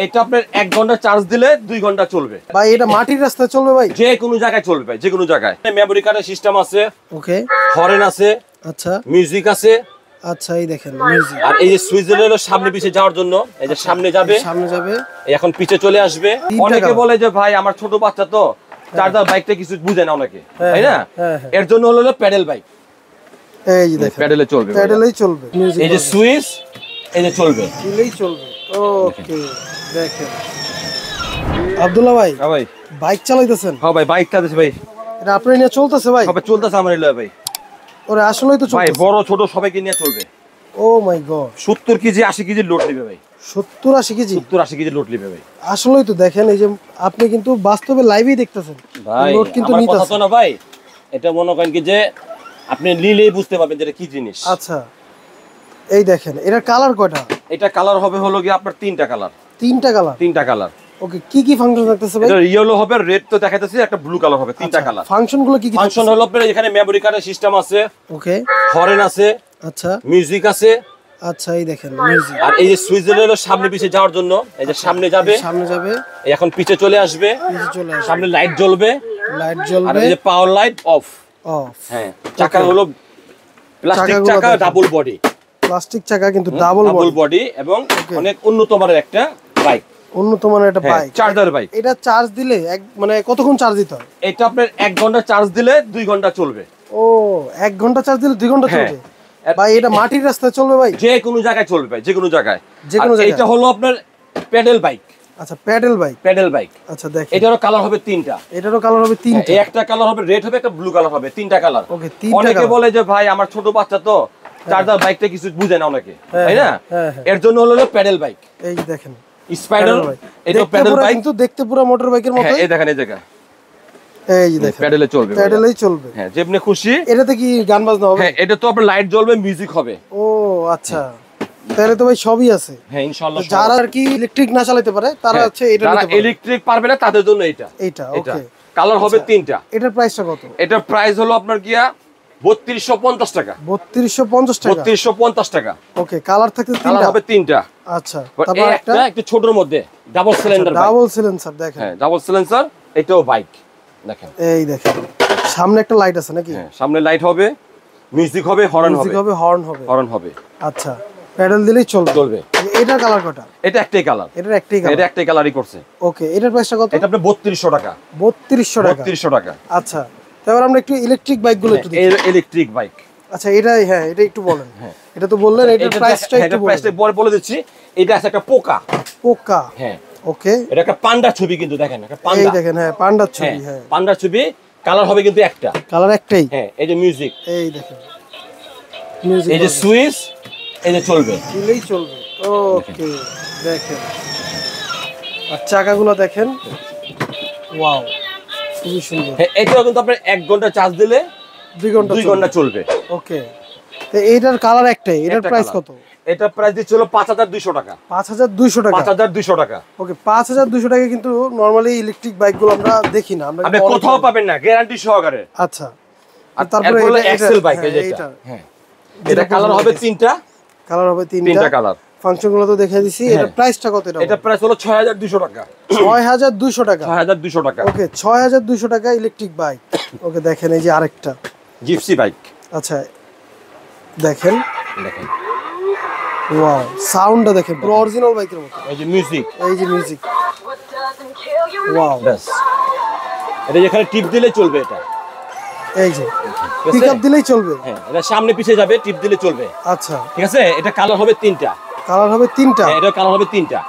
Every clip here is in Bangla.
এটা আপনার 1 ঘন্টা চার্জ দিলে 2 ঘন্টা চলবে ভাই। এটা মাটির রাস্তায় চলবে ভাই? যে কোনো জায়গায় চলবে ভাই, যে কোনো জায়গায়। মেমরি কার্ডের সিস্টেম আছে, ওকে, হরেন আছে, আচ্ছা মিউজিক আছে। আচ্ছা, এই দেখেন মিউজিক। আর এই যে সুইচ হলো সামনে পিছে যাওয়ার জন্য, এই যে সামনে যাবে, সামনে যাবে, এখন পিছে চলে আসবে। অনেকে বলে যে ভাই আমার ছোট বাচ্চা তো চার্জার বাইকটা কিছু বুঝে না অনেকে, তাই না? এর জন্য হলো প্যাডেল বাইক। এই যে দেখেন প্যাডেলে চলবে, প্যাডেলেই চলবে। এই যে সুইচ, এই যে চলবে, দিলেই চলবে। ওকে, দেখেন আব্দুল্লাহ ভাই। হ্যাঁ ভাই, বাইক চালাইতেছেন? হ্যাঁ ভাই, বাইক চালাতেছি ভাই। এটা আপনার নিয়ে চলতেছে ভাই? সবাই চলতেছে আমার এলাকায় ভাই। ওরে আসলেই তো ভাই চলতেছে বড় ছোট সবাইকে নিয়ে চলবে। ও মাই গড, 70 কেজি 80 কেজি লোড নেবে ভাই। 70-80 কেজি? 70-80 কেজি লোড নেবে ভাই। আসলেই তো দেখেন, এই যে আপনি কিন্তু বাস্তবে লাইভেই দেখতেছেন ভাই। লোড কিন্তু আমার নিতেছে কথা তো না ভাই, এটা মনে করেন কি যে আপনি নিলেই বুঝতে পারবেন যে এটা কি জিনিস। আচ্ছা, এই দেখেন এটার কালার কয়টা? এটা কালার হবে হলো কি আপনার 3টা কালার। 3টা কালার? 3টা কালার। ওকে, কি কি ফাংশন থাকতেছে ভাই? এটা ইয়েলো হবে, রেড তো দেখাইতেছি, একটা ব্লু কালার হবে। 3টা কালার। ফাংশন গুলো কি কি? ফাংশন হলো আপনার এখানে মেমরি কার্ডের সিস্টেম আছে, ওকে, হরেন আছে, আচ্ছা মিউজিক আছে। আচ্ছা, এই দেখেন মিউজিক। আর এই যে সুইচ হলো সামনে পিছে যাওয়ার জন্য, এই যে সামনে যাবে, সামনে যাবে, এখন পিছে চলে আসবে, নিচে চলে আসবে, সামনে লাইট জ্বলবে, লাইট আর জ্বলবে, এই যে পাওয়ার লাইট অফ। অফ। হ্যাঁ, চাকা হলো প্লাস্টিক চাকা, ডাবল বডি। প্লাস্টিক চাকা কিন্তু ডাবল বডি এবং অনেক উন্নত মানের একটা বাইক। উন্নত মানের একটা বাইক, চার্জার বাইক। এটা চার্জ দিলে মানে কতক্ষণ চার্জ দিতে হয়? এটা আপনার 1 ঘন্টা চার্জ দিলে 2 ঘন্টা চলবে। ও, 1 ঘন্টা চার্জ দিলে 2 ঘন্টা চলবে ভাই? এটা মাটির রাস্তায় চলবে ভাই? যে কোনো জায়গায় চলবে ভাই, যে কোনো জায়গায়, যে কোনো জায়গায়। এটা হলো আপনার প্যাডেল বাইক। আচ্ছা, প্যাডেল বাইক। Paddle bike. আচ্ছা, দেখেন এটারও কালার হবে 3টা। এটারও কালার হবে 3টা? একটা কালার হবে রেড হবে, একটা ব্লু কালার হবে। 3টা কালার। ওকে, 3টা। অনেকে বলে যে ভাই আমার ছোট বাচ্চা তো চার্জার বাইকটা কিছু বুঝে না অনেকে, তাই না? এর জন্য হলো প্যাডেল বাইক। এই দেখেন স্পাইডার, এটা প্যাডেল বাইক, কিন্তু দেখতে পুরো মোটর বাইকের মতো। এই দেখেন, এই জায়গা, এই যে দেখেন প্যাডেলে চলবে, প্যাডেলেই চলবে। হ্যাঁ, যেমনি খুশি। এটাতে কি গান বাজনা হবে? হ্যাঁ, এটা তো আপনার লাইট জ্বলবে, মিউজিক হবে। ও আচ্ছা, তাহলে তো ভাই সবই আছে। হ্যাঁ, ইনশাআল্লাহ। যারা আর কি ইলেকট্রিক না চালাতে পারে তারা হচ্ছে এটা নিতে পারে। ইলেকট্রিক পারবে না তাদের জন্য এটা। এটা ওকে। কালার হবে 3টা। এটার প্রাইসটা কত? এটার প্রাইস হলো আপনার গিয়া 3250 টাকা। 3250 টাকা? 3250 টাকা। ওকে, কালার থাকতে 3টা? কালার হবে 3টা। আচ্ছা, তারপর একটা একটু ছোটর মধ্যে double cylinder bike. Double cylinder দেখেন। হ্যাঁ, ডাবল সিলিন্ডার, এটাও বাইক। দেখেন, এই দেখেন সামনে একটা লাইট আছে নাকি? হ্যাঁ, সামনে লাইট হবে, মিউজিক হবে, হর্ন হবে। মিউজিক হবে, হর্ন হবে। হর্ন হবে। আচ্ছা, প্যাডেল দিলেই চলবে। এটার কালার কয়টা? এটা একটাই কালার। এটার একটাই কালার? এটা একটাই কালারই করছে। ওকে, এটার প্রাইসটা কত? এটা আপনার 3200 টাকা। 3200 টাকা? 3200 টাকা। আচ্ছা, তারপর আমরা একটু ইলেকট্রিক বাইকগুলো একটু দেখি। Electric bike. আচ্ছা, এটাই, হ্যাঁ, এটা একটু বলেন। এটা তো বললেন, এটার প্রাইসটা একটু বলেন। প্রাইসটা বলে দিচ্ছি। এটা আছে একটা পোকা। পোকা? হ্যাঁ, ওকে। এটা একটা পান্ডার ছবি কিন্তু দেখেন, একটা পান্ডা। এই দেখেন, হ্যাঁ, পান্ডার ছবি। হ্যাঁ, পান্ডার ছবি। কালার হবে কিন্তু একটা। কালার একটাই? হ্যাঁ, এই যে মিউজিক, এই দেখেন মিউজিক, এই যে সুইচ, এই যে চলবে, দিলেই চলবে। ওকে, দেখেন আর চাকাগুলো দেখেন, ওয়াও, খুবই সুন্দর। হ্যাঁ, এটাও কিন্তু আপনার 1 ঘন্টা চার্জ দিলে 2 ঘন্টা চলবে। ওকে, তো এইটার কালার একটাই, এটার প্রাইস কত? এটা প্রাইস দিচ্ছিল 5200 টাকা। 5200 টাকা? 5200 টাকা। ওকে, 5200 টাকা কিন্তু নরমালি ইলেকট্রিক বাইকগুলো আমরা দেখি না, আমরা আপনি কোথাও পাবেন না, গ্যারান্টি সহকারে। আচ্ছা, আর তারপরে এটা এক্সেল বাইক, এই যে এটা। হ্যাঁ, এটা কালার হবে 3টা। কালার হবে 3টা কালার। ফাংশনগুলো তো দেখিয়ে দিছি। এটার প্রাইসটা কত? এটা প্রাইস হলো 6200 টাকা। 6200 টাকা? 6200 টাকা। ওকে, 6200 টাকা ইলেকট্রিক বাইক। ওকে, দেখেন এই যে আরেকটা জিপসি বাইক। আচ্ছা, দেখেন দেখেন, ওয়াও, সাউন্ডটা দেখেন পুরো অরিজিনাল বাইকের মতো। এই যে মিউজিক, এই যে মিউজিক, ওয়াও। বাস, এটা যেখানে টিপ দিলে চলবে। এটা এই যে পিকআপ দিলেই চলবে? হ্যাঁ, এটা সামনে পিছে যাবে, টিপ দিলে চলবে। আচ্ছা, ঠিক আছে। এটা কালার হবে 3টা। কালার হবে 3টা? এটা কালার হবে 3টা।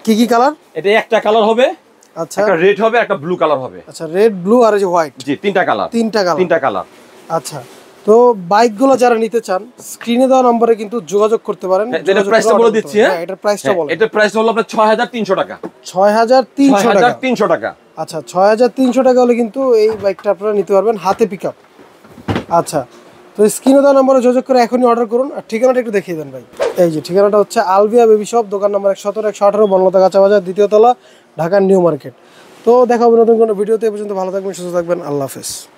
কি কি কালার? এটা একটা কালার হবে, আচ্ছা, একটা রেড হবে, একটা ব্লু কালার হবে। আচ্ছা, রেড, ব্লু আর এই যে হোয়াইট? জি, 3টা কালার। 3টা কালার। আচ্ছা, তো বাইকগুলো যারা নিতে চান স্ক্রিনে দেওয়া নম্বরে কিন্তু যোগাযোগ করতে পারেন। এটা প্রাইসটা বলে দিচ্ছি। হ্যাঁ, এটার প্রাইসটা বলেন। এটা প্রাইস হলো আপনার 6300 টাকা। 6300 টাকা? 6300 টাকা। আচ্ছা, 6300 টাকা হলে কিন্তু এই বাইকটা আপনারা নিতে পারবেন, হাতে পিকআপ। আচ্ছা, তো স্ক্রিনে দেওয়া নম্বরে যোগাযোগ করে এখনই অর্ডার করুন। আর ঠিকানাটা একটু দেখিয়ে দেন ভাই। এই যে ঠিকানাটা হচ্ছে আলভিয়া বেবি শপ, দোকান নাম্বার 117-118, বনলতা কাঁচা বাজার, 2য় তলা, ঢাকা নিউ মার্কেট। তো দেখা হবে নতুন কোনো ভিডিওতে। এ পর্যন্ত ভালো থাকবেন, সুস্থ থাকবেন, আল্লাহ হাফেজ।